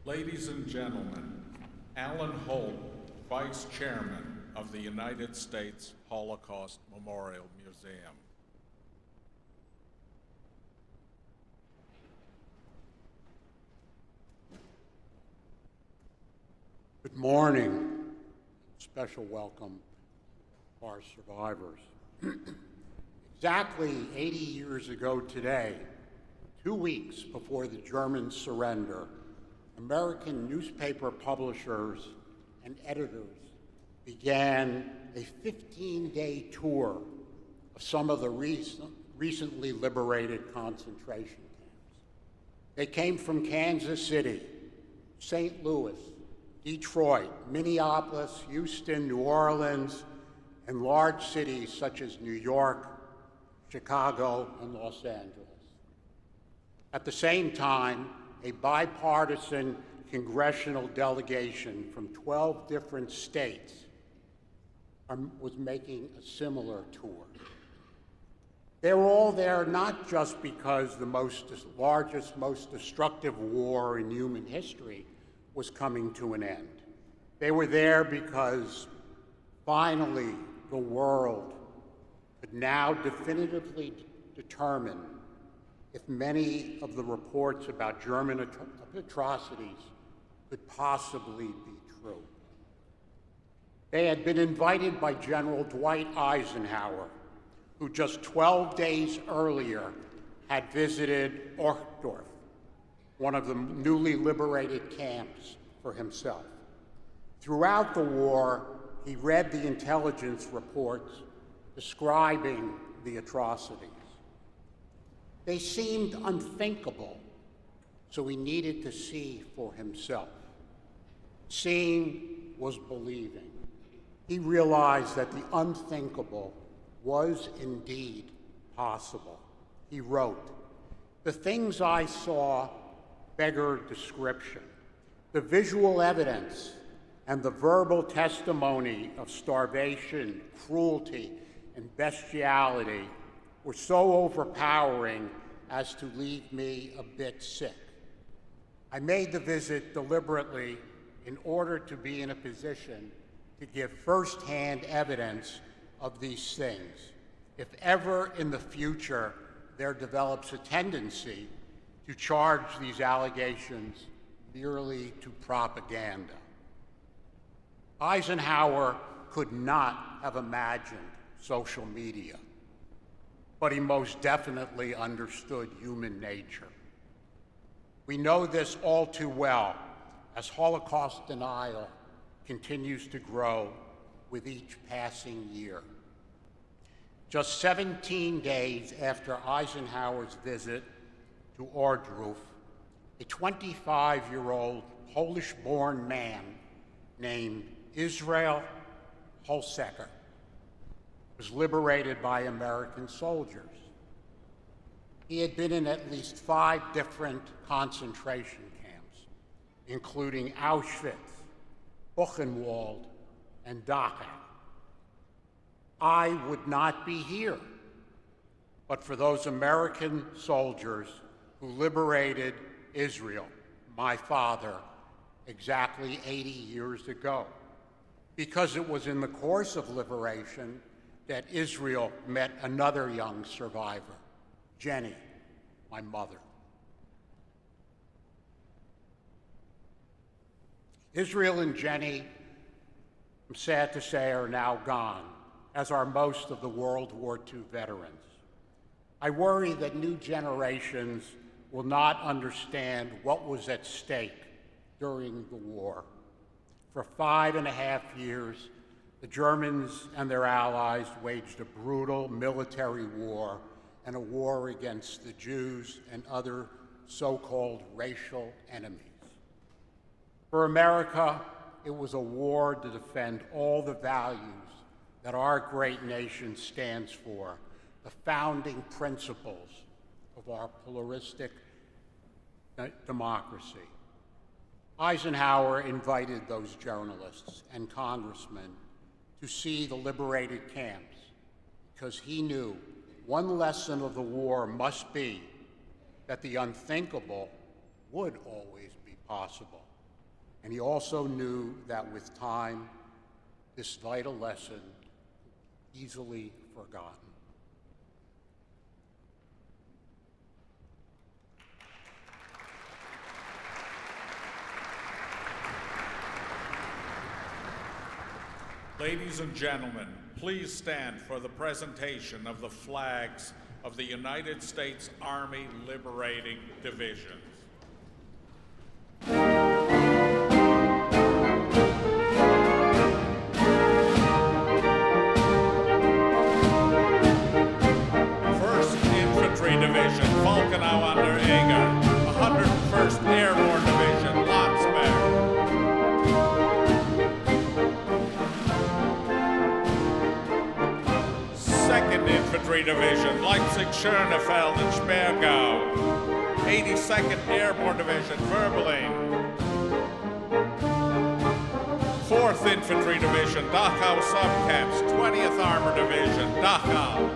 Ladies and gentlemen, Alan Holt, Vice Chairman of the United States Holocaust Memorial Museum. Good morning. Special welcome to our survivors. Exactly 80 years ago today, 2 weeks before the German surrender, American newspaper publishers and editors began a 15-day tour of some of the recently liberated concentration camps. They came from Kansas City, St. Louis, Detroit, Minneapolis, Houston, New Orleans, and large cities such as New York, Chicago, and Los Angeles. At the same time, a bipartisan congressional delegation from 12 different states was making a similar tour. They were all there not just because the largest, most destructive war in human history was coming to an end. They were there because finally the world could now definitively determine if many of the reports about German atrocities could possibly be true. They had been invited by General Dwight Eisenhower, who just 12 days earlier had visited Orchdorf, one of the newly liberated camps, for himself. Throughout the war, he read the intelligence reports describing the atrocities. They seemed unthinkable, so he needed to see for himself. Seeing was believing. He realized that the unthinkable was indeed possible. He wrote, "The things I saw beggar description. The visual evidence and the verbal testimony of starvation, cruelty, and bestiality were so overpowering as to leave me a bit sick. I made the visit deliberately in order to be in a position to give firsthand evidence of these things, if ever in the future there develops a tendency to charge these allegations merely to propaganda." Eisenhower could not have imagined social media, but he most definitely understood human nature. We know this all too well as Holocaust denial continues to grow with each passing year. Just 17 days after Eisenhower's visit to Ohrdruf, a 25-year-old Polish-born man named Israel Holsecker was liberated by American soldiers. He had been in at least 5 different concentration camps, including Auschwitz, Buchenwald, and Dachau. I would not be here but for those American soldiers who liberated Israel, my father, exactly 80 years ago, because it was in the course of liberation that Israel met another young survivor, Jenny, my mother. Israel and Jenny, I'm sad to say, are now gone, as are most of the World War II veterans. I worry that new generations will not understand what was at stake during the war. For 5.5 years, the Germans and their allies waged a brutal military war and a war against the Jews and other so-called racial enemies. For America, it was a war to defend all the values that our great nation stands for, the founding principles of our pluralistic democracy. Eisenhower invited those journalists and congressmen to see the liberated camps because he knew one lesson of the war must be that the unthinkable would always be possible. and he also knew that with time, this vital lesson easily forgotten. Ladies and gentlemen, please stand for the presentation of the flags of the United States Army Liberating Divisions. Division, Falkenau under Eger, 101st Airborne Division, Landsberg. 2nd Infantry Division, Leipzig-Schönefeld and Sperrgau. 82nd Airborne Division, Verbeling. 4th Infantry Division, Dachau Subcamps, 20th Armored Division, Dachau.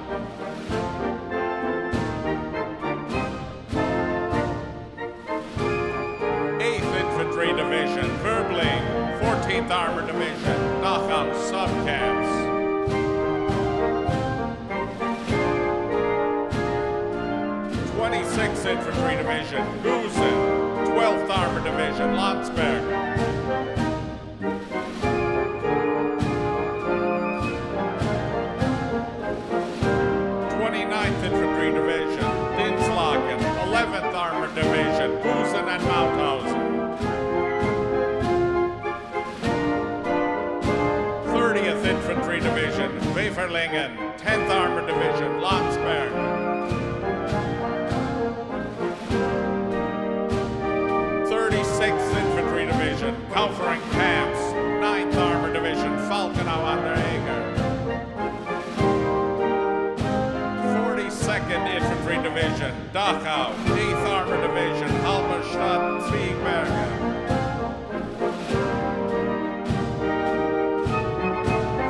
8th Division, Verbeling, 14th Armored Division, Dachau Subcamps. 26th Infantry Division, Gusen, 12th Armored Division, Landsberg. 29th Infantry Division, Dinslaken, 11th Armored Division, Gusen and Mauthausen. 30th Infantry Division, Weferlingen, 10th Armored Division, Landsberg. 36th Infantry Division, Kaufering Camps, 9th Armored Division, Falkenau under Eger. 42nd Infantry Division, Dachau, 8th Armored Division, Halberstadt, Zwiegbergen.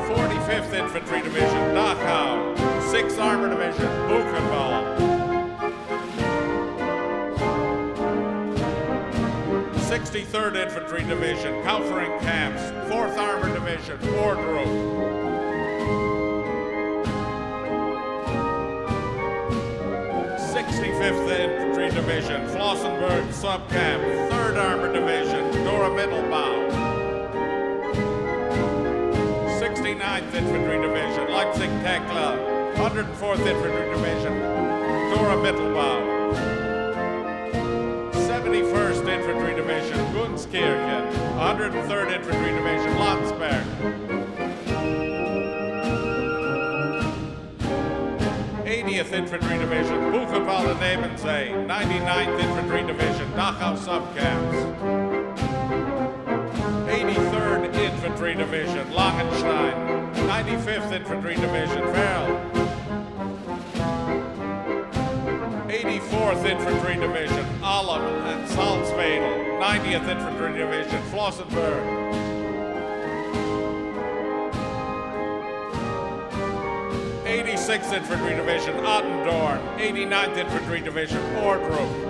45th Infantry Division, Dachau, 6th Armored Division, Buchenwald. 63rd Infantry Division, Kaufering Camps, 4th Armored Division, Ordrup. 65th Infantry Division, Flossenburg Subcamp, 3rd Armored Division, Dora Mittelbau. 69th Infantry Division, Leipzig-Tekla, 104th Infantry Division, Dora Mittelbau. 71st Infantry Division, Gunskirchen, 103rd Infantry Division, Landsberg. 80th Infantry Division, Buchenwald and Ebensee, 99th Infantry Division, Dachau Subcamps. 83rd Infantry Division, Langenstein, 95th Infantry Division, Verl. 84th Infantry Division, Alam and Salzwedel, 90th Infantry Division, Flossenburg. 86th Infantry Division, Attendorn, 89th Infantry Division, Ordrup.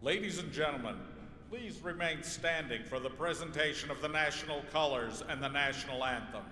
'Ladies and gentlemen, please remain standing for the presentation of the national colors and the national anthem.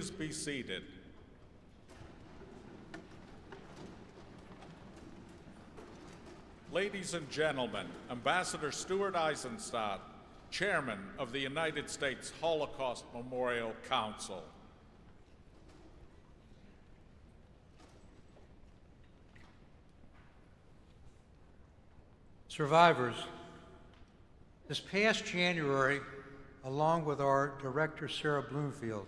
please be seated? Ladies and gentlemen, Ambassador Stuart Eizenstat, Chairman of the United States Holocaust Memorial Council. Survivors, this past January, along with our director, Sarah Bloomfield,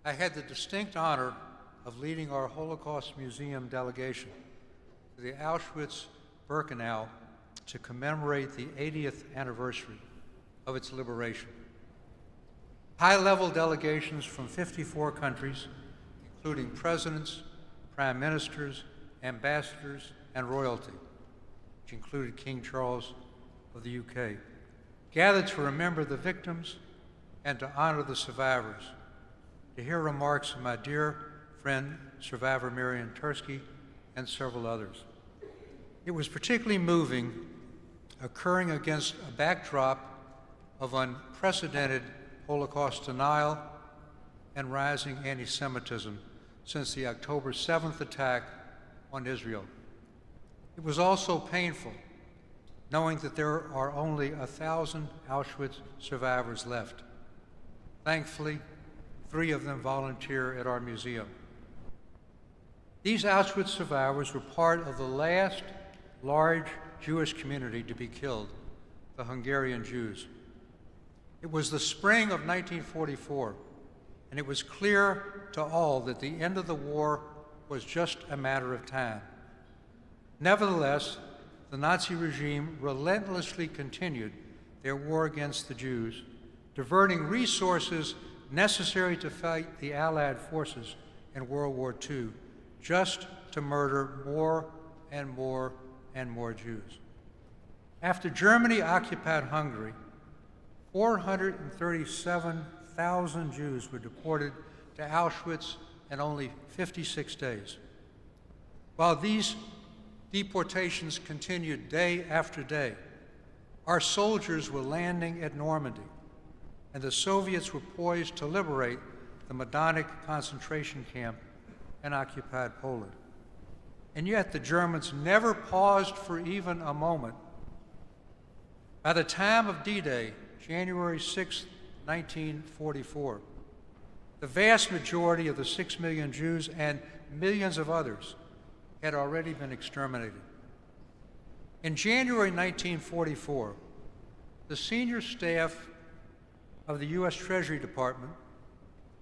I had the distinct honor of leading our Holocaust Museum delegation to the Auschwitz-Birkenau to commemorate the 80th anniversary of its liberation. High-level delegations from 54 countries, including presidents, prime ministers, ambassadors, and royalty, which included King Charles of the UK, gathered to remember the victims and to honor the survivors, to hear remarks of my dear friend, survivor Marian Tursky, and several others. It was particularly moving, occurring against a backdrop of unprecedented Holocaust denial and rising anti-Semitism since the October 7th attack on Israel. It was also painful knowing that there are only 1,000 Auschwitz survivors left. Thankfully, 3 of them volunteer at our museum. These Auschwitz survivors were part of the last large Jewish community to be killed, the Hungarian Jews. It was the spring of 1944, and it was clear to all that the end of the war was just a matter of time. Nevertheless, the Nazi regime relentlessly continued their war against the Jews, diverting resources necessary to fight the Allied forces in World War II, just to murder more and more and more Jews. After Germany occupied Hungary, 437,000 Jews were deported to Auschwitz in only 56 days. While these deportations continued day after day, our soldiers were landing at Normandy, and the Soviets were poised to liberate the Majdanek concentration camp in occupied Poland. And yet the Germans never paused for even a moment. By the time of D-Day, January 6, 1944, the vast majority of the 6 million Jews and millions of others had already been exterminated. In January 1944, the senior staff of the U.S. Treasury Department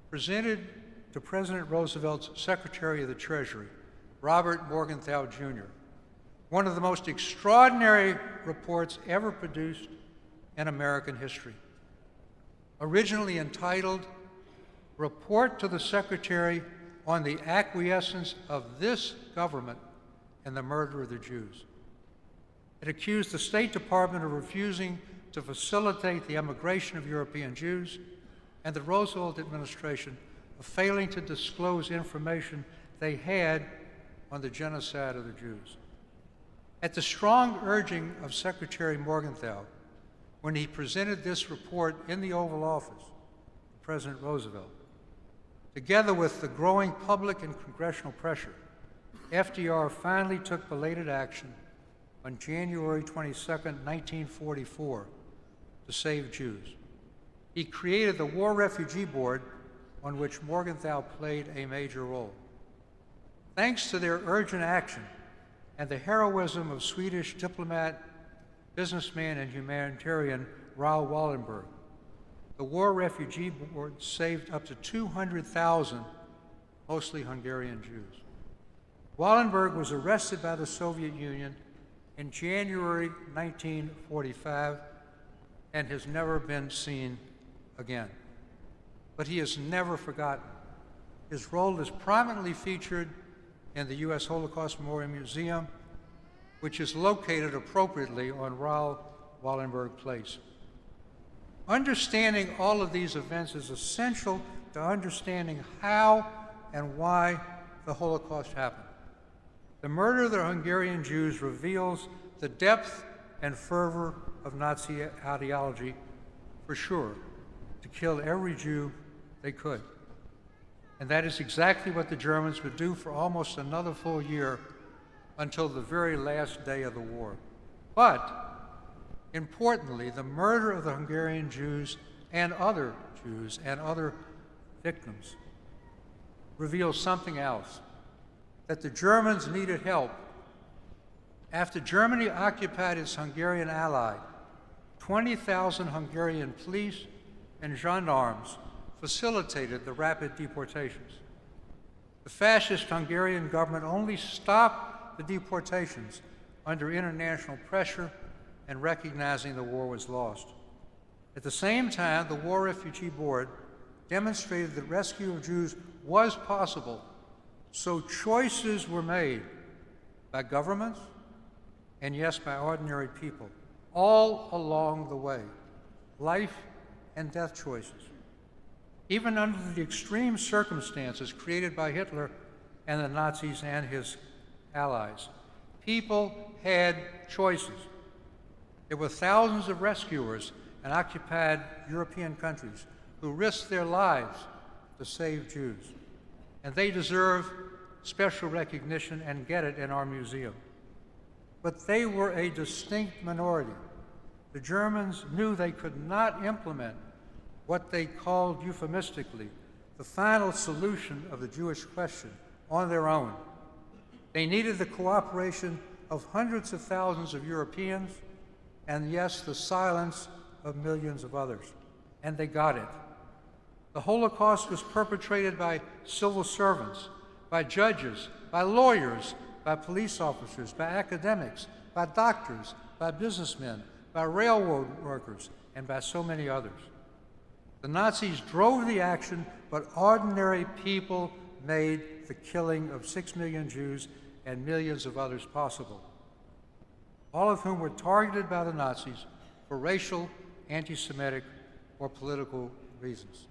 presented to President Roosevelt's Secretary of the Treasury, Robert Morgenthau Jr., one of the most extraordinary reports ever produced in American history. Originally entitled, "Report to the Secretary on the Acquiescence of this Government in the Murder of the Jews." It accused the State Department of refusing to facilitate the emigration of European Jews and the Roosevelt administration of failing to disclose information they had on the genocide of the Jews. At the strong urging of Secretary Morgenthau, when he presented this report in the Oval Office to President Roosevelt, together with the growing public and congressional pressure, FDR finally took belated action on January 22, 1944, to save Jews. He created the War Refugee Board, on which Morgenthau played a major role. Thanks to their urgent action and the heroism of Swedish diplomat, businessman, and humanitarian Raoul Wallenberg, the War Refugee Board saved up to 200,000, mostly Hungarian Jews. Wallenberg was arrested by the Soviet Union in January 1945 and has never been seen again. But he is never forgotten. His role is prominently featured in the U.S. Holocaust Memorial Museum, which is located appropriately on Raoul Wallenberg Place. Understanding all of these events is essential to understanding how and why the Holocaust happened. The murder of the Hungarian Jews reveals the depth and fervor of Nazi ideology, for sure, to kill every Jew they could. And that is exactly what the Germans would do for almost another full year until the very last day of the war. But, importantly, the murder of the Hungarian Jews and other victims reveals something else, that the Germans needed help. After Germany occupied its Hungarian ally, 20,000 Hungarian police and gendarmes facilitated the rapid deportations. The fascist Hungarian government only stopped the deportations under international pressure and recognizing the war was lost. At the same time, the War Refugee Board demonstrated that rescue of Jews was possible, so choices were made by governments and, yes, by ordinary people, all along the way, life and death choices. Even under the extreme circumstances created by Hitler and the Nazis and his allies, people had choices. There were thousands of rescuers in occupied European countries who risked their lives to save Jews. And they deserve special recognition and get it in our museum. But they were a distinct minority. The Germans knew they could not implement what they called euphemistically the final solution of the Jewish question on their own. They needed the cooperation of hundreds of thousands of Europeans and, yes, the silence of millions of others. And they got it. The Holocaust was perpetrated by civil servants, by judges, by lawyers, by police officers, by academics, by doctors, by businessmen, by railroad workers, and by so many others. The Nazis drove the action, but ordinary people made the killing of 6 million Jews and millions of others possible, all of whom were targeted by the Nazis for racial, anti-Semitic, or political reasons.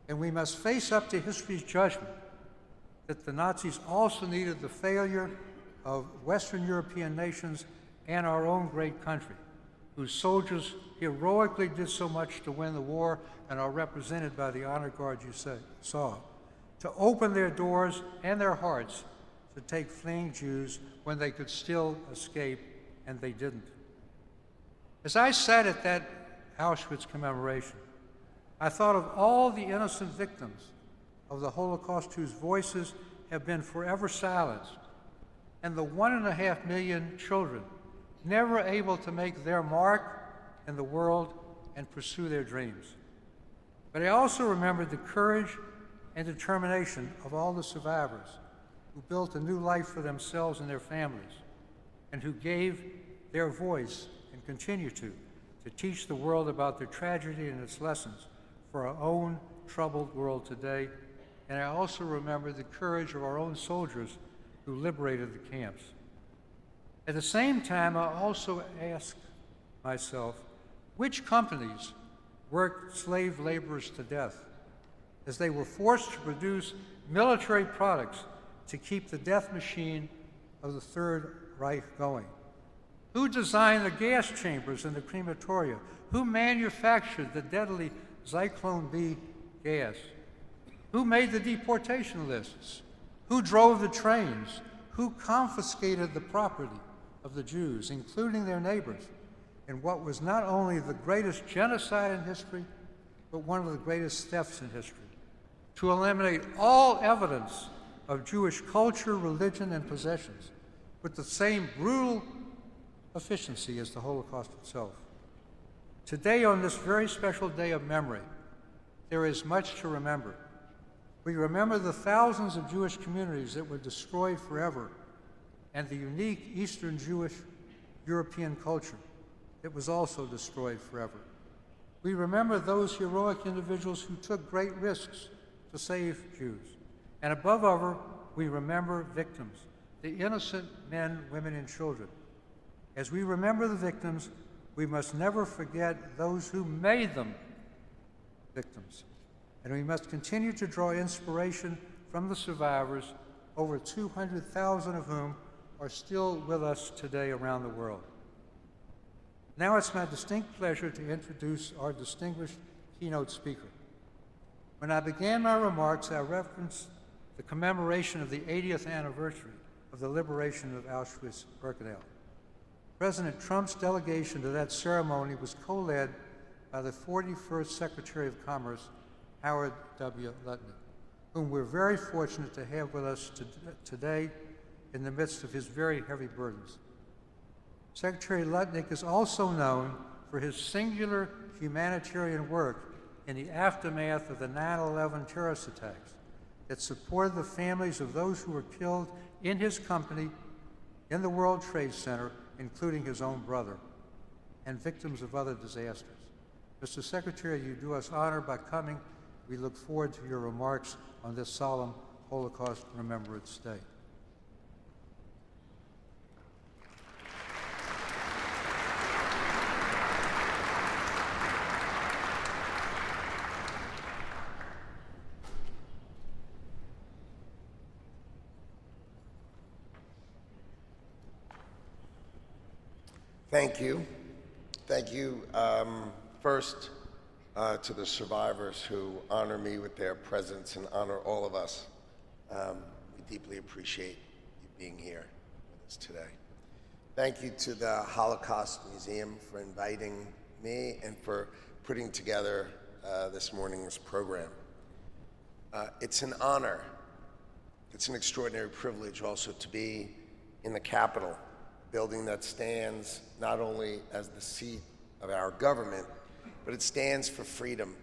And we must face up to history's judgment that the Nazis also needed the failure of Western European nations and our own great country, whose soldiers heroically did so much to win the war and are represented by the honor guard you saw, to open their doors and their hearts to take fleeing Jews when they could still escape, and they didn't. As I sat at that Auschwitz commemoration, I thought of all the innocent victims of the Holocaust whose voices have been forever silenced, and the 1.5 million children never able to make their mark in the world and pursue their dreams. But I also remembered the courage and determination of all the survivors who built a new life for themselves and their families, and who gave their voice and continue to teach the world about their tragedy and its lessons for our own troubled world today. And I also remember the courage of our own soldiers who liberated the camps. At the same time, I also asked myself, which companies worked slave laborers to death as they were forced to produce military products to keep the death machine of the Third Reich going? Who designed the gas chambers in the crematoria? Who manufactured the deadly Zyklon B gas? Who made the deportation lists? Who drove the trains? Who confiscated the property of the Jews, including their neighbors, in what was not only the greatest genocide in history, but one of the greatest thefts in history, to eliminate all evidence of Jewish culture, religion, and possessions with the same brutal efficiency as the Holocaust itself. Today, on this very special day of memory, there is much to remember. We remember the thousands of Jewish communities that were destroyed forever, and the unique Eastern Jewish European culture that was also destroyed forever. We remember those heroic individuals who took great risks to save Jews. And above all, we remember victims, the innocent men, women, and children. As we remember the victims, we must never forget those who made them victims. And we must continue to draw inspiration from the survivors, over 200,000 of whom are still with us today around the world. Now it's my distinct pleasure to introduce our distinguished keynote speaker. When I began my remarks, I referenced the commemoration of the 80th anniversary of the liberation of Auschwitz-Birkenau. President Trump's delegation to that ceremony was co-led by the 41st Secretary of Commerce, Howard W. Lutnick, whom we're very fortunate to have with us today in the midst of his very heavy burdens. Secretary Lutnick is also known for his singular humanitarian work in the aftermath of the 9/11 terrorist attacks that supported the families of those who were killed in his company in the World Trade Center, including his own brother, and victims of other disasters. Mr. Secretary, you do us honor by coming. We look forward to your remarks on this solemn Holocaust Remembrance Day. Thank you. Thank you first to the survivors who honor me with their presence and honor all of us. We deeply appreciate you being here with us today. Thank you to the Holocaust Museum for inviting me and for putting together this morning's program. It's an honor. It's an extraordinary privilege also to be in the Capitol, building that stands not only as the seat of our government, but it stands for freedom,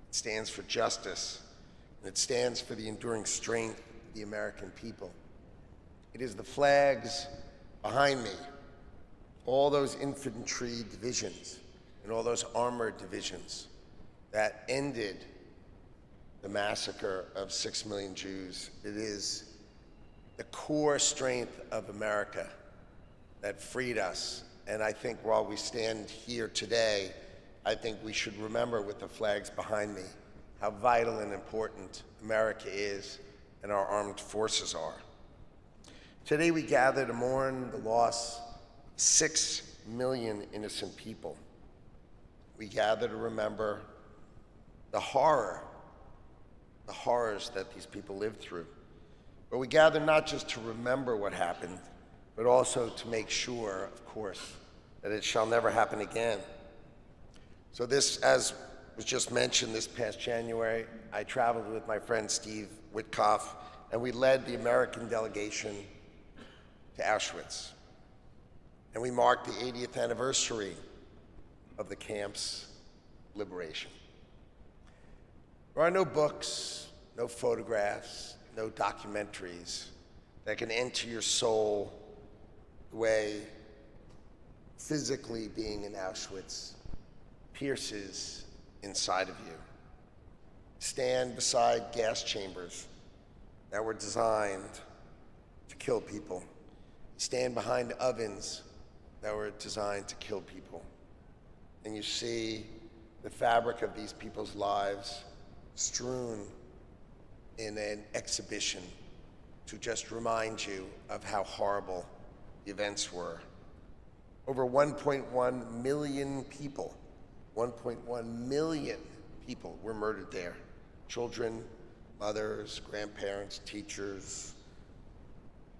it stands for justice, and it stands for the enduring strength of the American people. It is the flags behind me, all those infantry divisions and all those armored divisions that ended the massacre of 6 million Jews. It is the core strength of America that freed us. And I think while we stand here today, I think we should remember with the flags behind me how vital and important America is and our armed forces are. Today we gather to mourn the loss of 6 million innocent people. We gather to remember the horrors that these people lived through. But we gather not just to remember what happened, but also to make sure, of course, that it shall never happen again. So this, as was just mentioned, this past January, I traveled with my friend Steve Witkoff, and we led the American delegation to Auschwitz. And we marked the 80th anniversary of the camp's liberation. There are no books, no photographs, no documentaries that can enter your soul the way physically being in Auschwitz pierces inside of you. Stand beside gas chambers that were designed to kill people. Stand behind ovens that were designed to kill people. And you see the fabric of these people's lives strewn in an exhibition to just remind you of how horrible the events were. Over 1.1 million people, 1.1 million people were murdered there. Children, mothers, grandparents, teachers,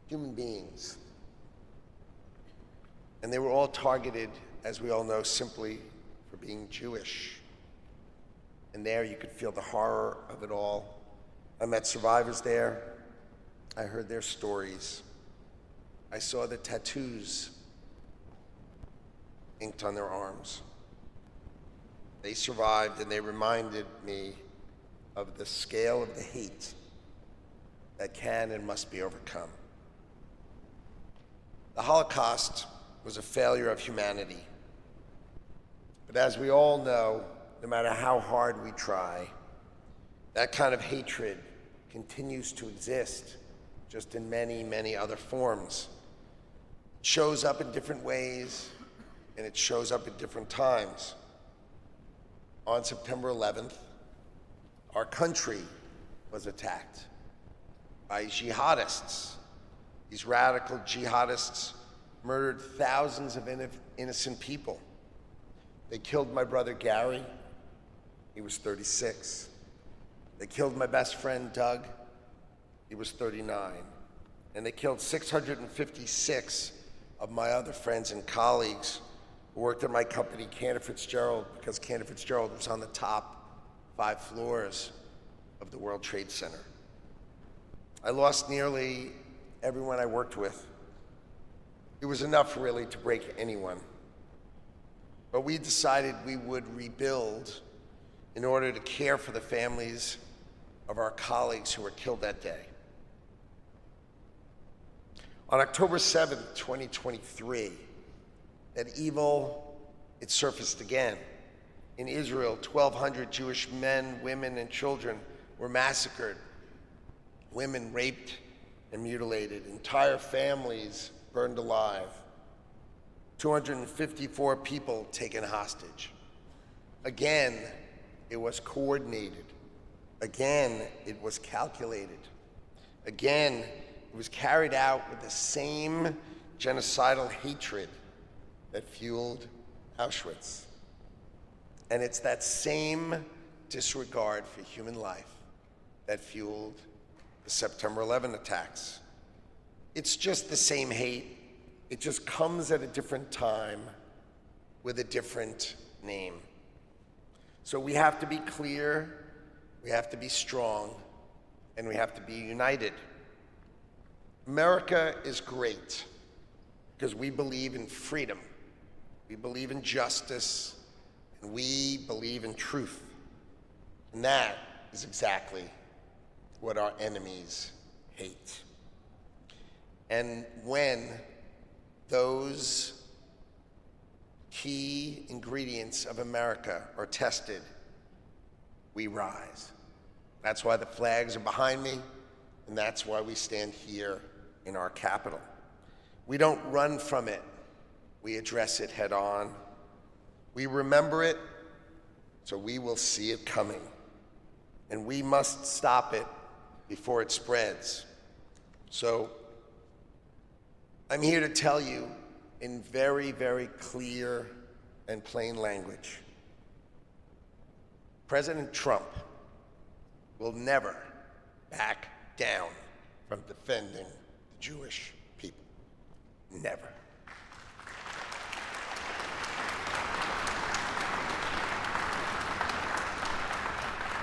human beings. And they were all targeted, as we all know, simply for being Jewish. And there you could feel the horror of it all. I met survivors there. I heard their stories. I saw the tattoos inked on their arms. They survived, and they reminded me of the scale of the hate that can and must be overcome. The Holocaust was a failure of humanity. But as we all know, no matter how hard we try, that kind of hatred continues to exist, just in many, many other forms. It shows up in different ways, and it shows up at different times. On September 11th, our country was attacked by jihadists. These radical jihadists murdered thousands of innocent people. They killed my brother Gary. He was 36. They killed my best friend, Doug. He was 39. And they killed 656 of my other friends and colleagues who worked at my company, Cantor Fitzgerald, because Cantor Fitzgerald was on the top 5 floors of the World Trade Center. I lost nearly everyone I worked with. It was enough, really, to break anyone. But we decided we would rebuild in order to care for the families of our colleagues who were killed that day. On October 7th, 2023, that evil, it surfaced again. In Israel, 1,200 Jewish men, women, and children were massacred. Women raped and mutilated. Entire families burned alive. 254 people taken hostage. Again, it was coordinated. Again, it was calculated. Again, it was carried out with the same genocidal hatred that fueled Auschwitz. And it's that same disregard for human life that fueled the September 11 attacks. It's just the same hate. It just comes at a different time with a different name. So we have to be clear, we have to be strong, and we have to be united. America is great because we believe in freedom, we believe in justice, and we believe in truth. And that is exactly what our enemies hate. And when those key ingredients of America are tested, we rise. That's why the flags are behind me, and that's why we stand here in our capital. We don't run from it, we address it head on. We remember it, so we will see it coming. And we must stop it before it spreads. So I'm here to tell you in very, very clear and plain language, President Trump will never back down from defending the Jewish people. Never.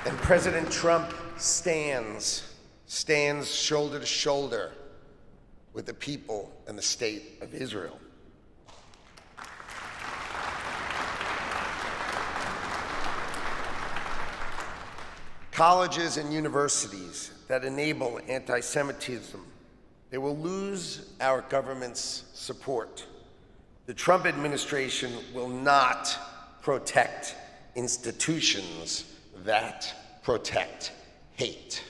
And President Trump stands shoulder to shoulder with the people and the state of Israel. Colleges and universities that enable anti-Semitism, they will lose our government's support. The Trump administration will not protect institutions that protect hate.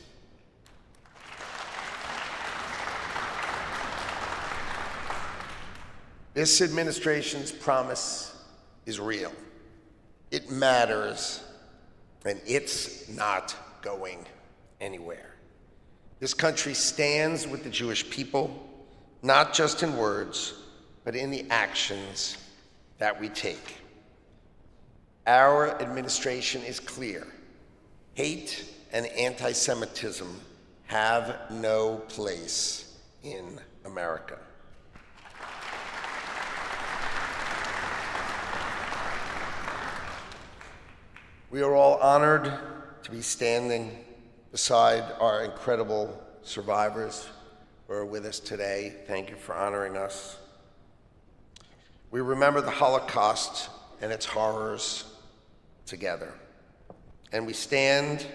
This administration's promise is real. It matters, and it's not going anywhere. This country stands with the Jewish people, not just in words, but in the actions that we take. Our administration is clear. Hate and anti-Semitism have no place in America. We are all honored to be standing beside our incredible survivors who are with us today. Thank you for honoring us. We remember the Holocaust and its horrors together. And we stand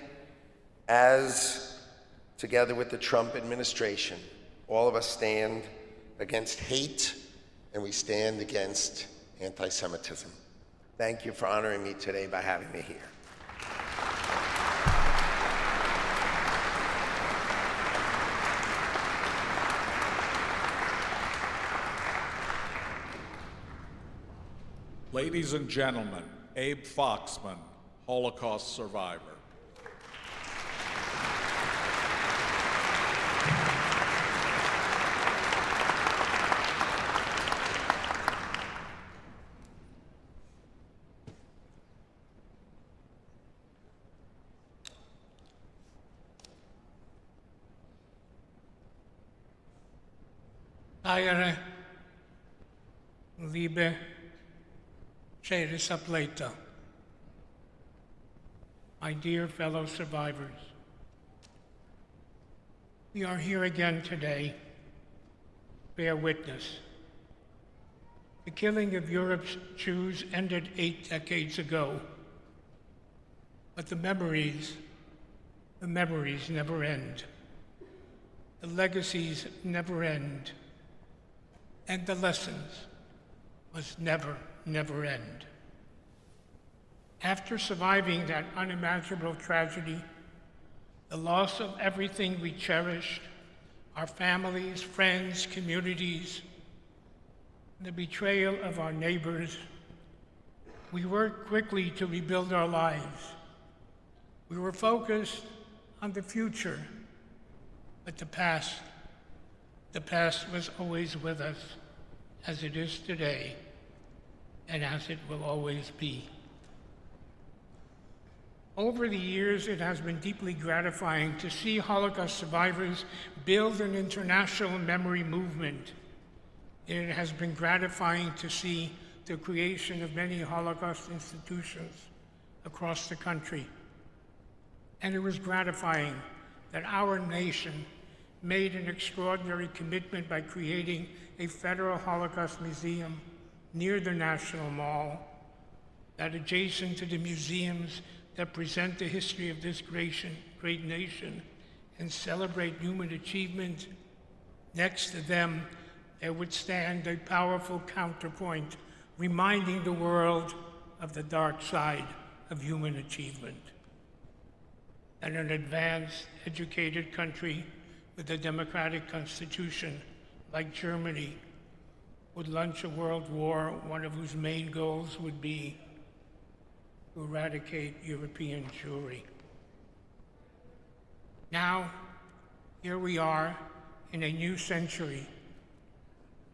together with the Trump administration. All of us stand against hate, and we stand against anti-Semitism. Thank you for honoring me today by having me here. Ladies and gentlemen, Abe Foxman, Holocaust survivor. Aire, liebe Eizenstat, my dear fellow survivors, we are here again today. Bear witness. The killing of Europe's Jews ended 8 decades ago, but the memories never end. The legacies never end, and the lessons must never end. After surviving that unimaginable tragedy, the loss of everything we cherished, our families, friends, communities, the betrayal of our neighbors, we worked quickly to rebuild our lives. We were focused on the future, but the past was always with us, as it is today, and as it will always be. Over the years, it has been deeply gratifying to see Holocaust survivors build an international memory movement. It has been gratifying to see the creation of many Holocaust institutions across the country. And it was gratifying that our nation made an extraordinary commitment by creating a federal Holocaust museum near the National Mall, that adjacent to the museums that present the history of this great nation and celebrate human achievement, next to them, there would stand a powerful counterpoint reminding the world of the dark side of human achievement. And an advanced, educated country with a democratic constitution like Germany would launch a world war, one of whose main goals would be to eradicate European Jewry. Now, here we are in a new century,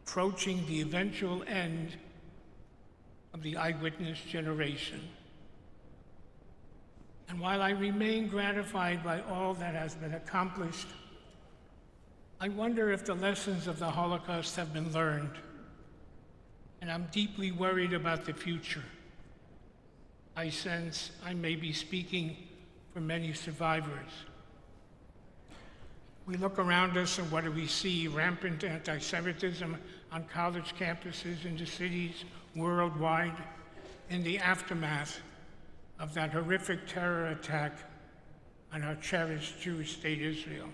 approaching the eventual end of the eyewitness generation. And while I remain gratified by all that has been accomplished, I wonder if the lessons of the Holocaust have been learned, and I'm deeply worried about the future. I sense I may be speaking for many survivors. We look around us and what do we see? Rampant anti-Semitism on college campuses in the cities worldwide in the aftermath of that horrific terror attack on our cherished Jewish state Israel.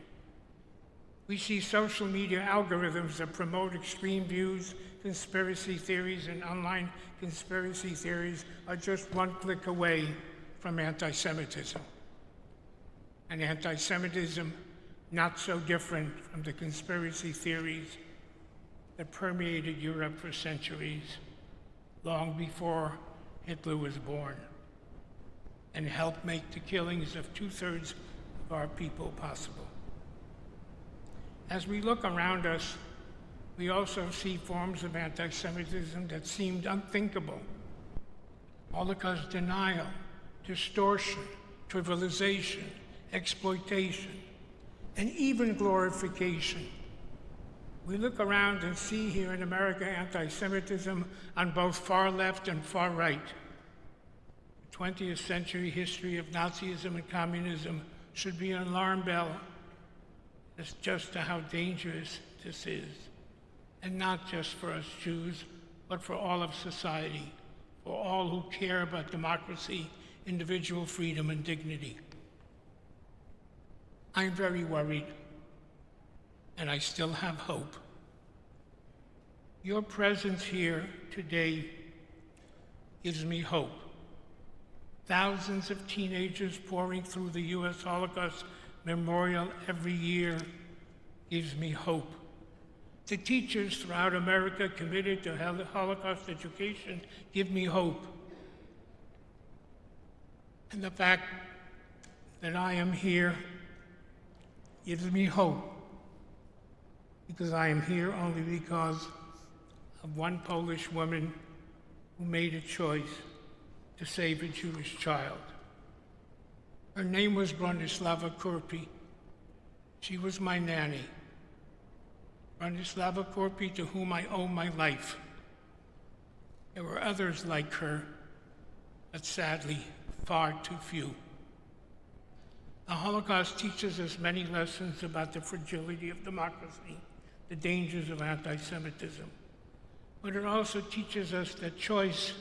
We see social media algorithms that promote extreme views, conspiracy theories, and online conspiracy theories are just one click away from anti-Semitism. And anti-Semitism not so different from the conspiracy theories that permeated Europe for centuries, long before Hitler was born, and helped make the killings of 2/3 of our people possible. As we look around us, we also see forms of anti-Semitism that seemed unthinkable. Holocaust denial, distortion, trivialization, exploitation, and even glorification. We look around and see here in America anti-Semitism on both far left and far right. The 20th century history of Nazism and communism should be an alarm bell as just to how dangerous this is, and not just for us Jews, but for all of society, for all who care about democracy, individual freedom, and dignity. I'm very worried, and I still have hope. Your presence here today gives me hope. Thousands of teenagers pouring through the U.S. Holocaust Memorial every year gives me hope. The teachers throughout America committed to Holocaust education give me hope. And the fact that I am here gives me hope, because I am here only because of one Polish woman who made a choice to save a Jewish child. Her name was Bronislava Kurpi. She was my nanny. Bronislava Korpi, to whom I owe my life. There were others like her, but sadly, far too few. The Holocaust teaches us many lessons about the fragility of democracy, the dangers of anti-Semitism. But it also teaches us that choice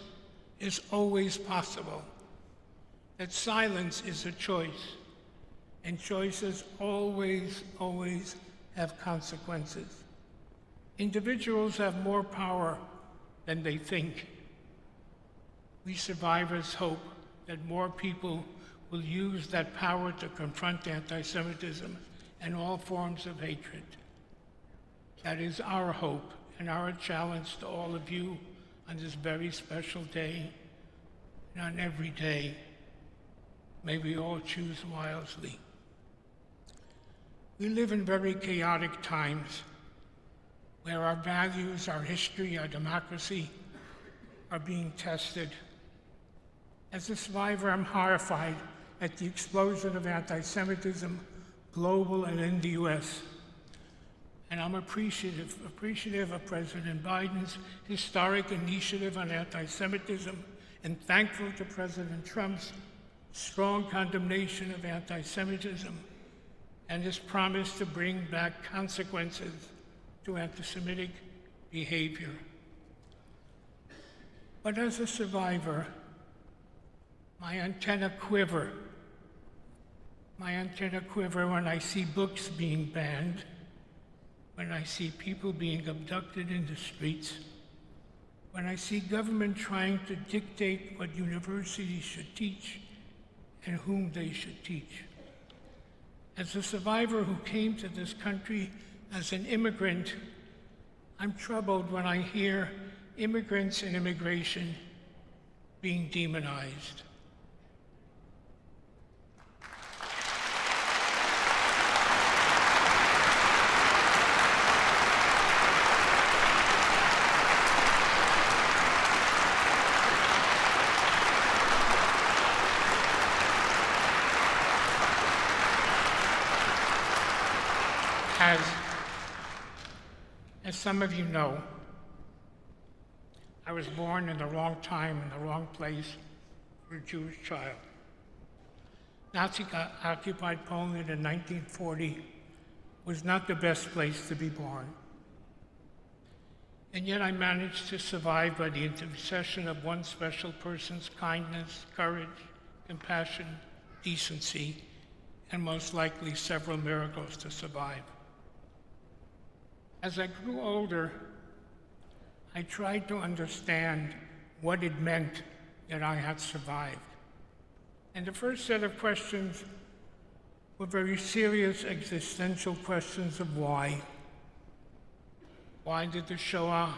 is always possible, that silence is a choice, and choices always, always have consequences. Individuals have more power than they think. We survivors hope that more people will use that power to confront anti-Semitism and all forms of hatred. That is our hope and our challenge to all of you on this very special day, and on every day. May we all choose wisely. We live in very chaotic times where our values, our history, our democracy are being tested. As a survivor, I'm horrified at the explosion of anti-Semitism, global and in the US. And I'm appreciative of President Biden's historic initiative on anti-Semitism, and thankful to President Trump's strong condemnation of anti-Semitism and his promise to bring back consequences to anti-Semitic behavior. But as a survivor, my antenna quiver. My antenna quiver when I see books being banned, when I see people being abducted in the streets, when I see government trying to dictate what universities should teach and whom they should teach. As a survivor who came to this country as an immigrant, I'm troubled when I hear immigrants and immigration being demonized. As some of you know, I was born in the wrong time, in the wrong place for a Jewish child. Nazi-occupied Poland in 1940 was not the best place to be born. And yet I managed to survive by the intercession of one special person's kindness, courage, compassion, decency, and most likely several miracles to survive. As I grew older, I tried to understand what it meant that I had survived. And the first set of questions were very serious existential questions of why. Why did the Shoah,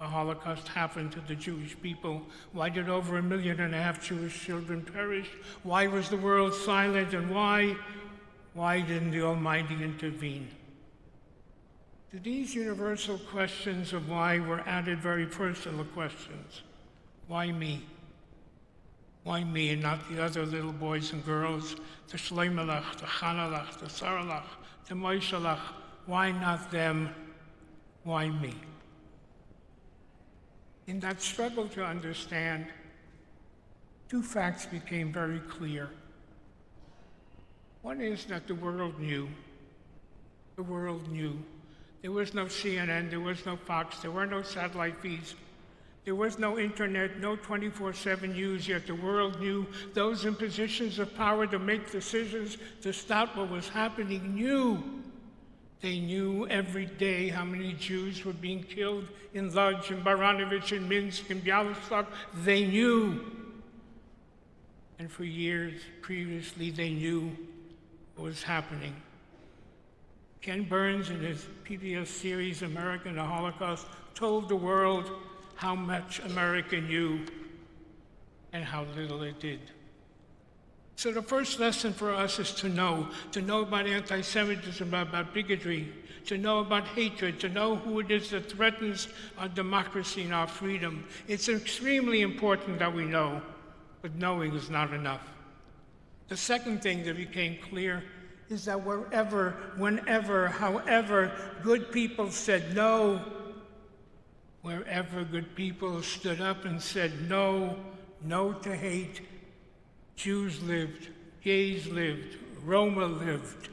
the Holocaust, happen to the Jewish people? Why did over 1.5 million Jewish children perish? Why was the world silent, and why didn't the Almighty intervene? To these universal questions of why were added very personal questions. Why me? Why me and not the other little boys and girls, the Shleimelach, the Chanalach, the Saralach, the Moishalach? Why not them? Why me? In that struggle to understand, two facts became very clear. One is that the world knew. The world knew. There was no CNN, there was no Fox, there were no satellite feeds, there was no internet, no 24/7 news, yet the world knew. Those in positions of power to make decisions to stop what was happening knew. They knew every day how many Jews were being killed in Lodz, in Baranovich, in Minsk, in Bialystok. They knew. And for years previously, they knew what was happening. Ken Burns, in his PBS series, America and the Holocaust, told the world how much America knew and how little it did. So the first lesson for us is to know about anti-Semitism, about bigotry, to know about hatred, to know who it is that threatens our democracy and our freedom. It's extremely important that we know, but knowing is not enough. The second thing that became clear is that wherever, whenever, however good people said no, wherever good people stood up and said no, no to hate, Jews lived, gays lived, Roma lived.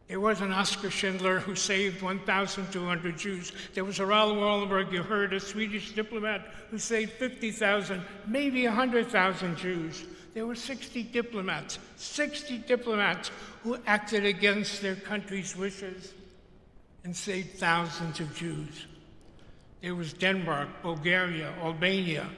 There was an Oskar Schindler who saved 1,200 Jews. There was a Raoul Wallenberg, you heard, a Swedish diplomat who saved 50,000, maybe 100,000 Jews. There were 60 diplomats who acted against their country's wishes and saved thousands of Jews. There was Denmark, Bulgaria, Albania.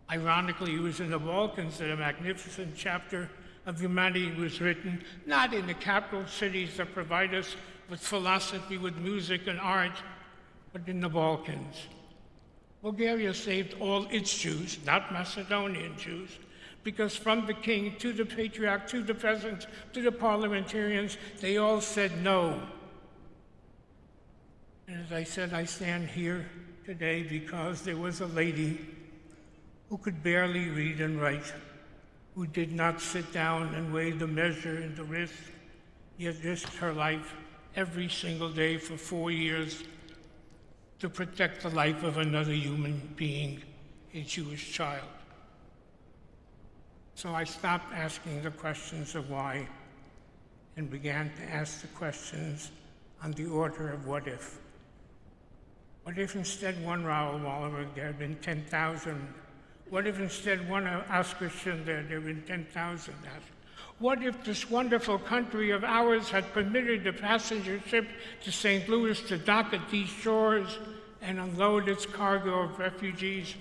Ironically, it was in the Balkans that a magnificent chapter of humanity was written, not in the capital cities that provide us with philosophy, with music and art, but in the Balkans. Bulgaria saved all its Jews, not Macedonian Jews, because from the king to the patriarch, to the peasants, to the parliamentarians, they all said no. And as I said, I stand here today because there was a lady who could barely read and write, who did not sit down and weigh the measure and the risk, yet risked her life every single day for 4 years to protect the life of another human being, a Jewish child. So I stopped asking the questions of why and began to ask the questions on the order of what if. What if instead one Raoul Wallenberg, there had been 10,000? What if instead one Oskar Schindler, there had been 10,000? What if this wonderful country of ours had permitted the passenger ship to St. Louis to dock at these shores and unload its cargo of refugees?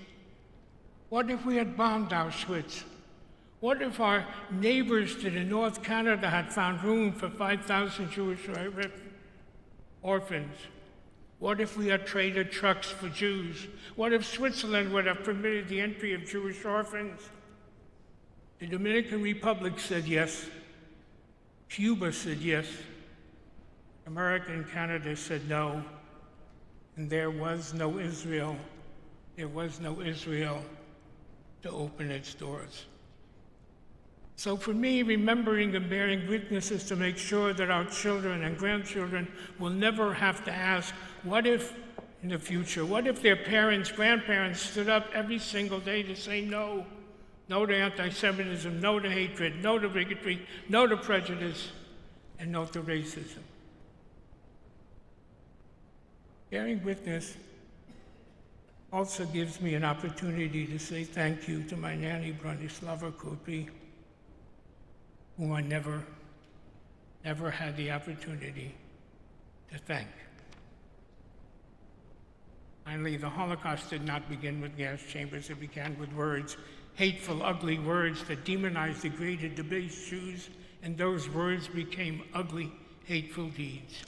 What if we had bombed Auschwitz? What if our neighbors to the North Canada had found room for 5,000 Jewish orphans? What if we had traded trucks for Jews? What if Switzerland would have permitted the entry of Jewish orphans? The Dominican Republic said yes. Cuba said yes. America and Canada said no. And there was no Israel. There was no Israel to open its doors. So for me, remembering and bearing witness is to make sure that our children and grandchildren will never have to ask, what if in the future? What if their parents, grandparents stood up every single day to say no? No to anti-Semitism, no to hatred, no to bigotry, no to prejudice, and no to racism. Bearing witness also gives me an opportunity to say thank you to my nanny, Bronislava Kupi, whom I never had the opportunity to thank. Finally, the Holocaust did not begin with gas chambers. It began with words, hateful, ugly words that demonized, degraded, debased Jews, and those words became ugly, hateful deeds.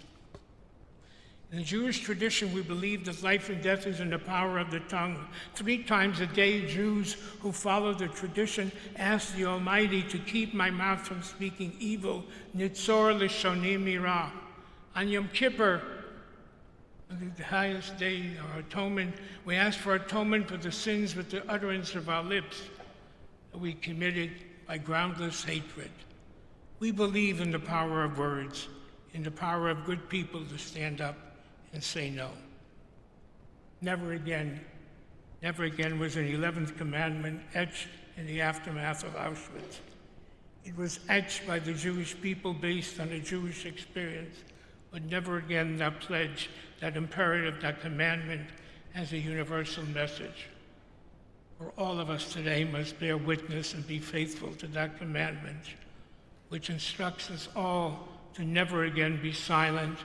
In the Jewish tradition, we believe that life and death is in the power of the tongue. 3 times a day, Jews who follow the tradition ask the Almighty to keep my mouth from speaking evil. Nitzor l'shoni mira. On Yom Kippur, the highest day of atonement, we ask for atonement for the sins with the utterance of our lips that we committed by groundless hatred. We believe in the power of words, in the power of good people to stand up and say no. Never again was an 11th commandment etched in the aftermath of Auschwitz. It was etched by the Jewish people based on a Jewish experience, but never again that pledge, that imperative, that commandment as a universal message. For all of us today must bear witness and be faithful to that commandment, which instructs us all to never again be silent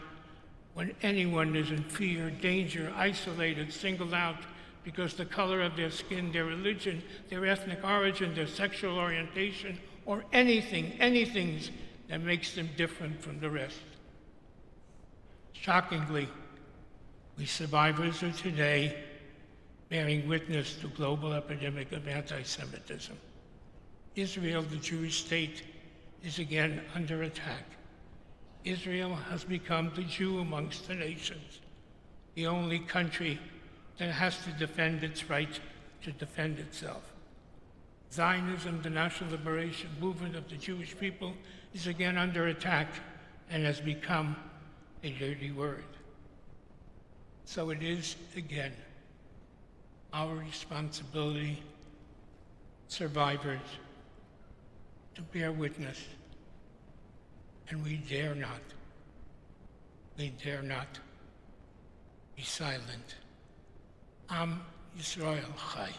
when anyone is in fear, danger, isolated, singled out because the color of their skin, their religion, their ethnic origin, their sexual orientation, or anything that makes them different from the rest. Shockingly, we survivors of today bearing witness to global epidemic of anti-Semitism. Israel, the Jewish state, is again under attack. Israel has become the Jew amongst the nations, the only country that has to defend its right to defend itself. Zionism, the national liberation movement of the Jewish people, is again under attack and has become a dirty word. So it is, again, our responsibility, survivors, to bear witness, and we dare not be silent. Am Yisrael Chai.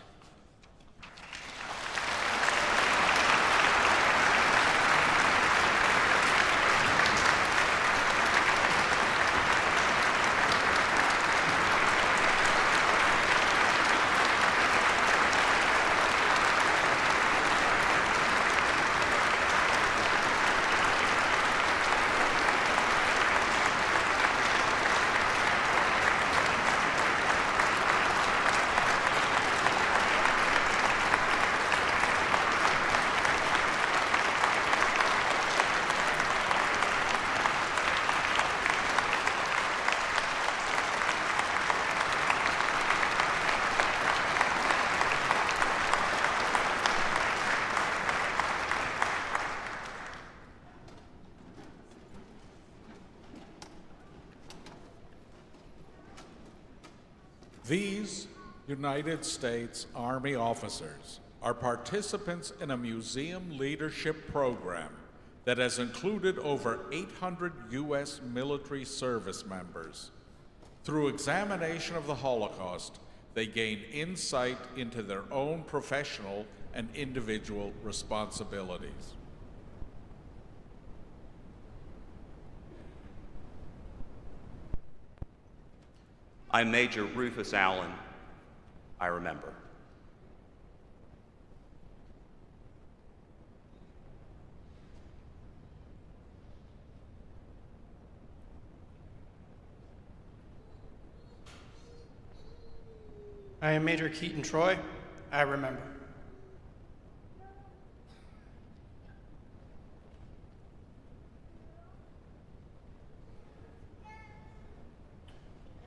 These United States Army officers are participants in a museum leadership program that has included over 800 U.S. military service members. Through examination of the Holocaust, they gain insight into their own professional and individual responsibilities. I'm Major Rufus Allen. I remember. I am Major Keaton Troy. I remember.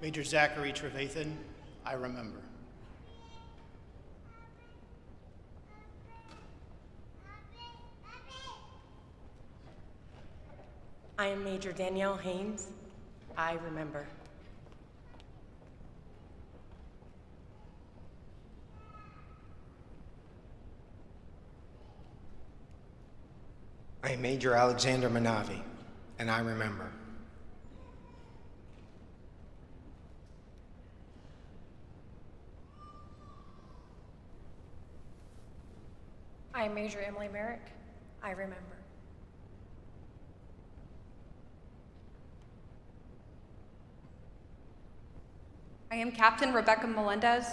Major Zachary Trevathan. I remember. I am Major Danielle Haynes. I remember. I am Major Alexander Manavi, and I remember. I am Major Emily Merrick. I remember. I am Captain Rebecca Melendez.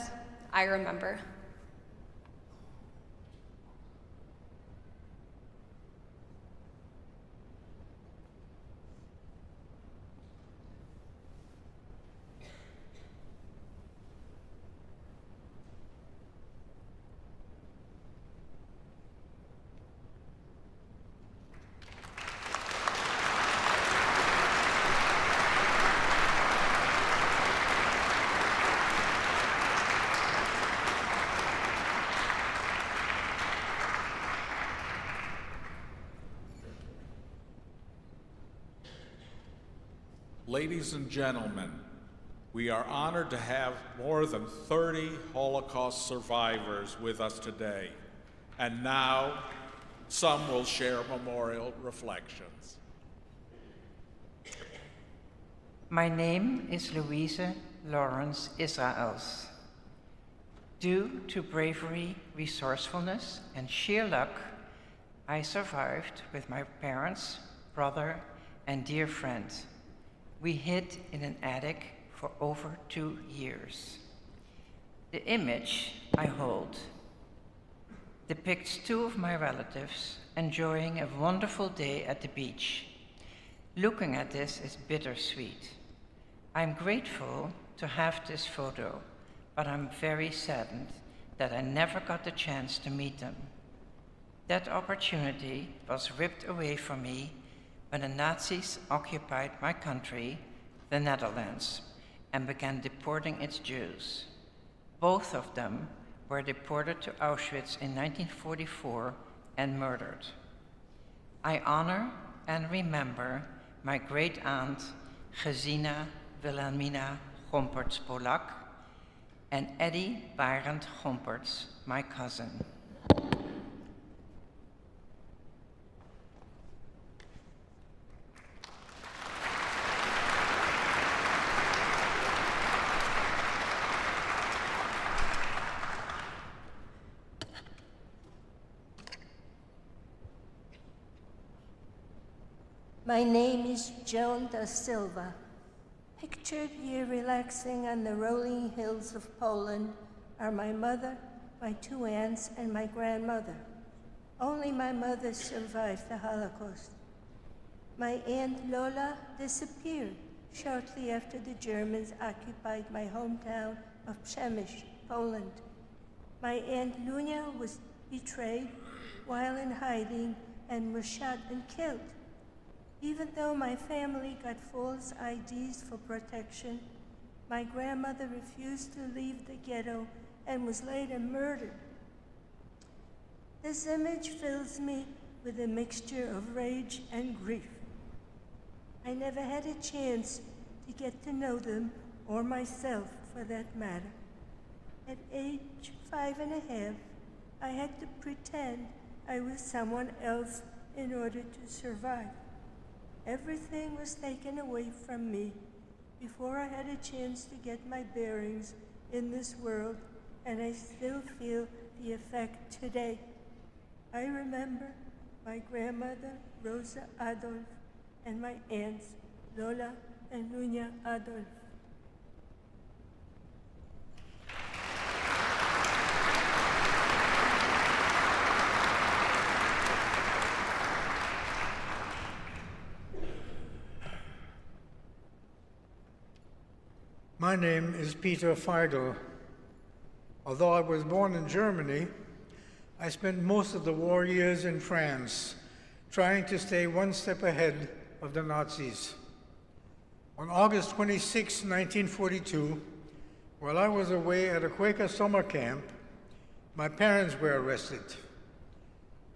I remember. Ladies and gentlemen, we are honored to have more than 30 Holocaust survivors with us today. And now, some will share memorial reflections. My name is Louise Lawrence Israels. Due to bravery, resourcefulness, and sheer luck, I survived with my parents, brother, and dear friend. We hid in an attic for over 2 years. The image I hold depicts 2 of my relatives enjoying a wonderful day at the beach. Looking at this is bittersweet. I'm grateful to have this photo, but I'm very saddened that I never got the chance to meet them. That opportunity was ripped away from me when the Nazis occupied my country, the Netherlands, and began deporting its Jews. Both of them were deported to Auschwitz in 1944 and murdered. I honor and remember my great-aunt Gesina Wilhelmina Gompertz-Polak and Eddie Barend Gompertz, my cousin. My name is Joan da Silva. Pictured here relaxing on the rolling hills of Poland are my mother, my two aunts, and my grandmother. Only my mother survived the Holocaust. My Aunt Lola disappeared shortly after the Germans occupied my hometown of Przemyśl, Poland. My Aunt Lunia was betrayed while in hiding and was shot and killed. Even though my family got false IDs for protection, my grandmother refused to leave the ghetto and was later murdered. This image fills me with a mixture of rage and grief. I never had a chance to get to know them, or myself for that matter. At age 5.5, I had to pretend I was someone else in order to survive. Everything was taken away from me before I had a chance to get my bearings in this world, and I still feel the effect today. I remember my grandmother, Rosa Adolf, and my aunts, Lola and Lunia Adolf. My name is Peter Feigl. Although I was born in Germany, I spent most of the war years in France, trying to stay one step ahead of the Nazis. On August 26, 1942, while I was away at a Quaker summer camp, my parents were arrested.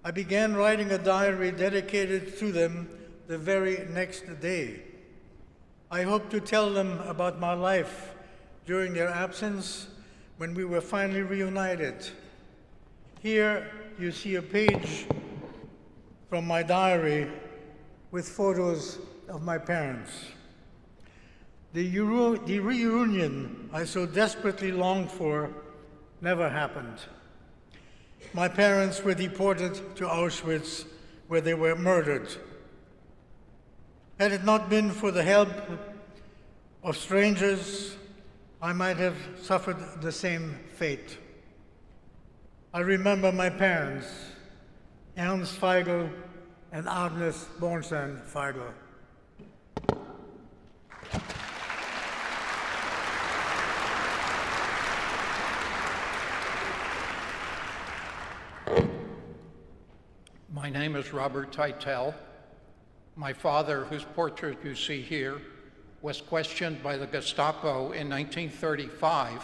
I began writing a diary dedicated to them the very next day. I hope to tell them about my life during their absence when we were finally reunited. Here you see a page from my diary with photos of my parents. The reunion I so desperately longed for never happened. My parents were deported to Auschwitz, where they were murdered. Had it not been for the help of strangers, I might have suffered the same fate. I remember my parents, Ernst Feigl and Agnes Bornstein Feigl. My name is Robert Teitel. My father, whose portrait you see here, was questioned by the Gestapo in 1935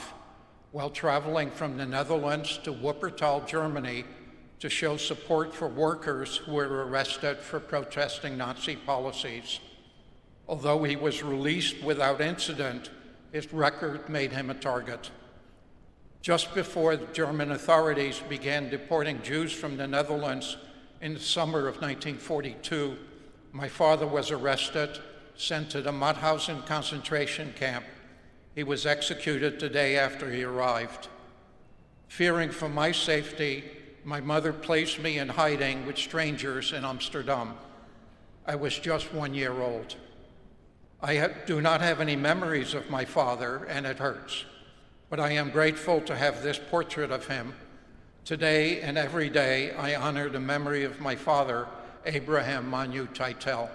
while traveling from the Netherlands to Wuppertal, Germany, to show support for workers who were arrested for protesting Nazi policies. Although he was released without incident, his record made him a target. Just before the German authorities began deporting Jews from the Netherlands in the summer of 1942, my father was arrested, sent to the Mauthausen concentration camp. He was executed the day after he arrived. Fearing for my safety, my mother placed me in hiding with strangers in Amsterdam. I was just 1 year old. I do not have any memories of my father, and it hurts, but I am grateful to have this portrait of him. Today and every day, I honor the memory of my father, Abraham Manu Teitel.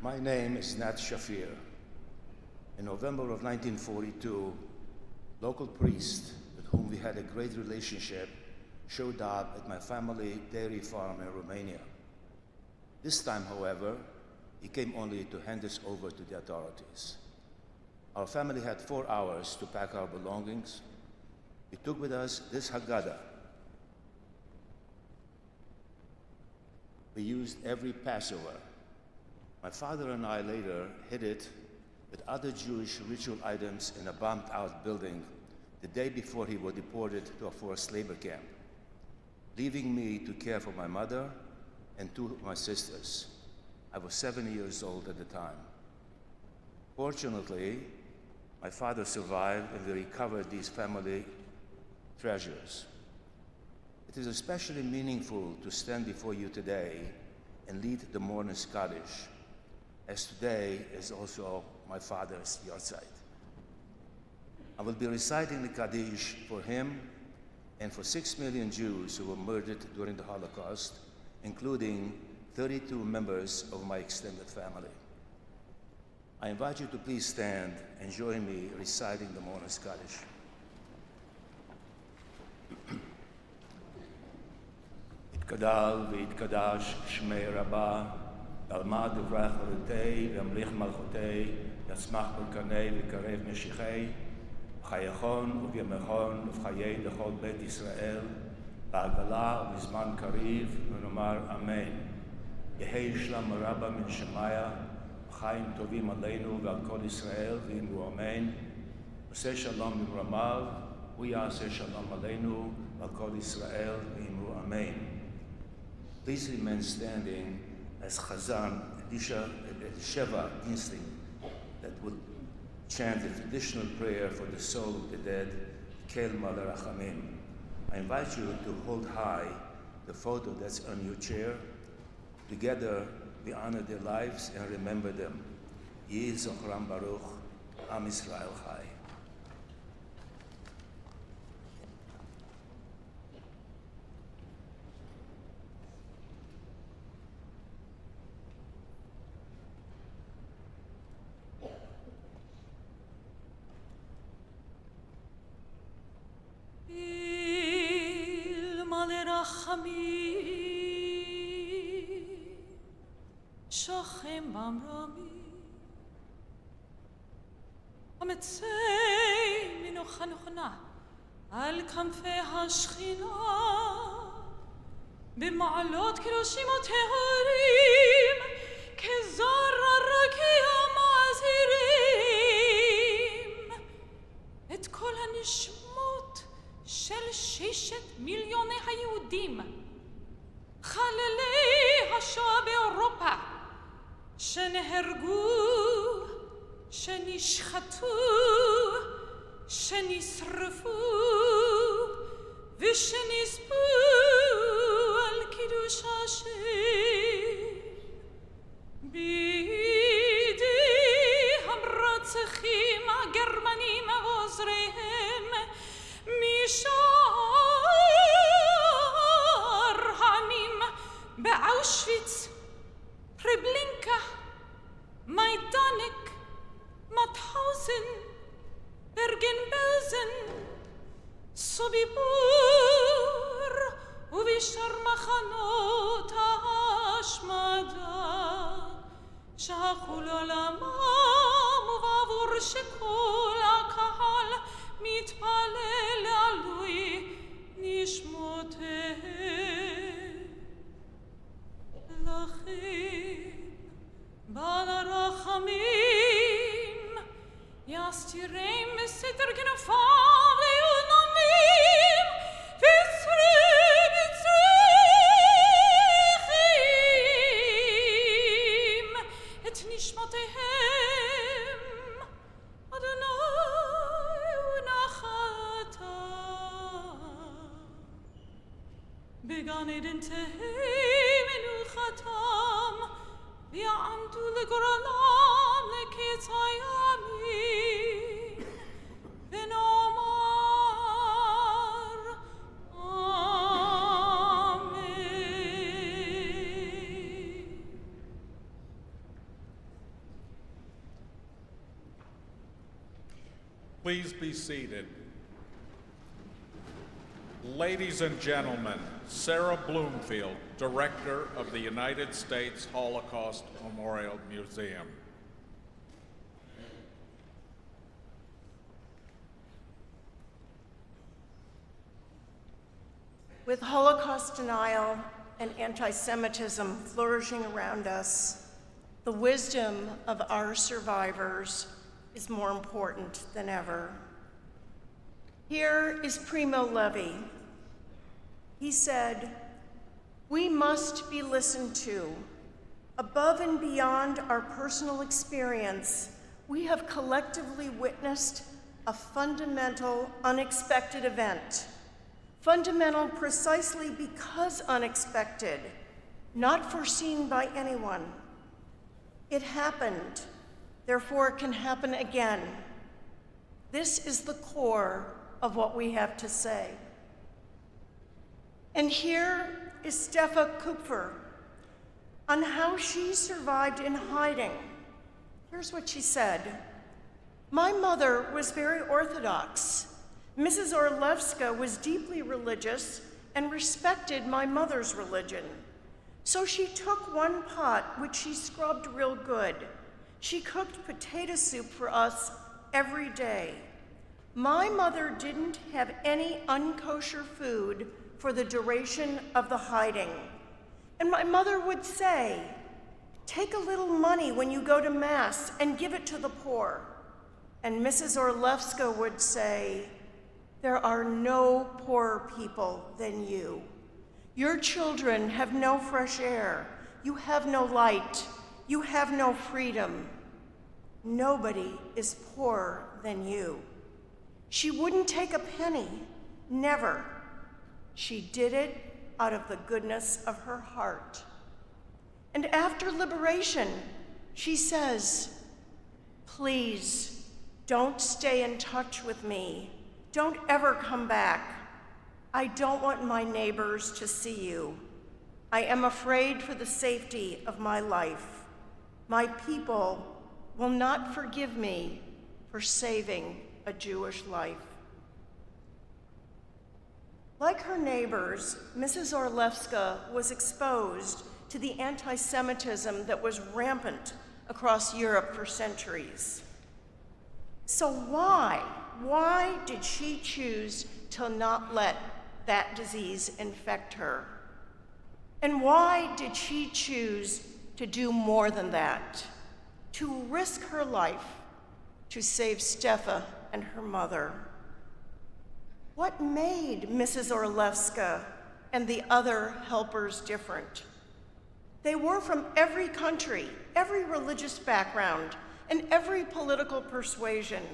My name is Nat Shafir. In November of 1942, local priest with whom we had a great relationship showed up at my family dairy farm in Romania. This time, however, he came only to hand us over to the authorities. Our family had 4 hours to pack our belongings. We took with us this Haggadah. We used every Passover. My father and I later hid it with other Jewish ritual items in a bombed-out building the day before he was deported to a forced labor camp, leaving me to care for my mother and 2 of my sisters. I was 7 years old at the time. Fortunately, my father survived and we recovered these family treasures. It is especially meaningful to stand before you today and lead the mourners' Kaddish, as today is also my father's yahrzeit. I will be reciting the Kaddish for him and for 6 million Jews who were murdered during the Holocaust, including 32 members of my extended family. I invite you to please stand and join me reciting the mourners' Kaddish. יתגדל ויתקדש שמי רבה, תלמד דברך מלאתי וימליך מלכותי, יצמח ברכני ויקרב משיחי, בחייכון ובימיכון ובחיי לכל בית ישראל, בעגלה ובזמן קריב, ונאמר אמן. יהי שלום רבה מן שמיה, חיים טובים עלינו ועל כל ישראל, ואמרו אמן. עושה שלום במרומיו, הוא יעשה שלום עלינו ועל כל ישראל, ואמרו אמן. Please remain standing as Chazan Sheva instinct that would chant the traditional prayer for the soul of the dead, Kel Malarachamim. I invite you to hold high the photo that's on your chair. Together, we honor their lives and remember them. Yeh Zochram Baruch, Am Yisrael Chai. שוכם במרומי המצא מנוחה נכונה על כנפי השכינה במעלות קדושים וטהורים כזר הרקיע מזהירים את כל הנשמות של 6 מיליוני היהודים חללי השואה באירופה שנהרגו, שנשחטו, שנשרפו ושנספו על קידוש השם בידי המרצחים הגרמנים ועוזריהם משאר העמים באושוויץ, Treblinka, Majdanek, Mauthausen, Bergen-Belsen, Sobibor ובשאר מחנות ההשמדה שהלכו לעולמם ובעבור שכל הקהל מתפלל לעילוי נשמותיהם. לכן בעל הרחמים יסתירם בסתר כנפיו לעולמים וצריכים את נשמותיהם אדוני ונחתם בגן עדן תהא מנוחתם ויעמדו לגורלם לקץ הימים ונאמר אמן. Please be seated. Ladies and gentlemen, Sarah Bloomfield, Director of the United States Holocaust Memorial Museum. With Holocaust denial and anti-Semitism flourishing around us, the wisdom of our survivors is more important than ever. Here is Primo Levi. He said, "We must be listened to. Above and beyond our personal experience, we have collectively witnessed a fundamental, unexpected event. Fundamental precisely because unexpected, not foreseen by anyone. It happened, therefore it can happen again. This is the core of what we have to say." And here is Steffa Kupfer on how she survived in hiding. Here's what she said. "My mother was very Orthodox. Mrs. Orlewska was deeply religious and respected my mother's religion. So she took one pot, which she scrubbed real good. She cooked potato soup for us every day. My mother didn't have any unkosher food for the duration of the hiding. And my mother would say, 'Take a little money when you go to Mass and give it to the poor.' And Mrs. Orlewska would say, 'There are no poorer people than you. Your children have no fresh air. You have no light. You have no freedom. Nobody is poorer than you.' She wouldn't take a penny, never. She did it out of the goodness of her heart. And after liberation, she says, 'Please, don't stay in touch with me. Don't ever come back. I don't want my neighbors to see you. I am afraid for the safety of my life. My people will not forgive me for saving a Jewish life.'" Like her neighbors, Mrs. Orlewska was exposed to the anti-Semitism that was rampant across Europe for centuries. So why did she choose to not let that disease infect her? And why did she choose to do more than that, to risk her life to save Steffa and her mother? What made Mrs. Orlewska and the other helpers different? They were from every country, every religious background, and every political persuasion.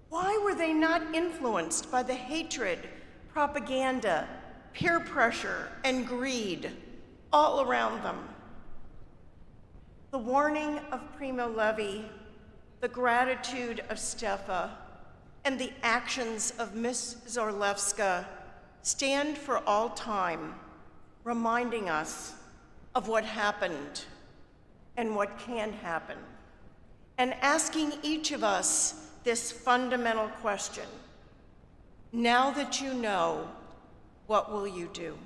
Why were they not influenced by the hatred, propaganda, peer pressure, and greed all around them? The warning of Primo Levi, the gratitude of Steffa, and the actions of Mrs. Orlewska stand for all time, reminding us of what happened and what can happen, and asking each of us this fundamental question: now that you know, what will you do?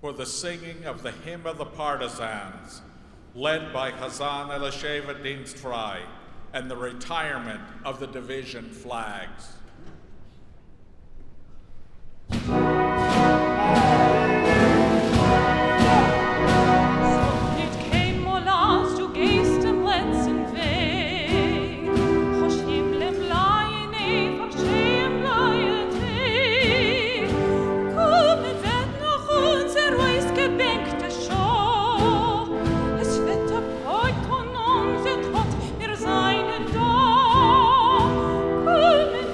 For the singing of the Hymn of the Partisans, led by Hazan Elisheva Dienstfrei, and the retirement of the division flags. Seine da, komm mit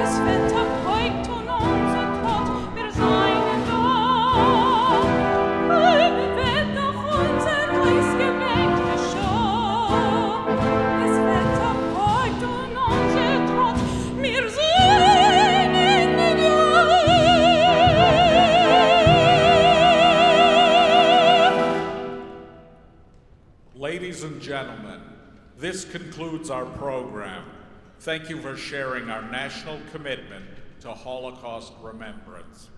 Es wird ab heut und unser Tod, wir seien da. Wird doch unser Reichsgebet geschah. Es wird ab heut und unser Tod, wir seien da. Ladies and gentlemen, this concludes our program. Thank you for sharing our national commitment to Holocaust remembrance.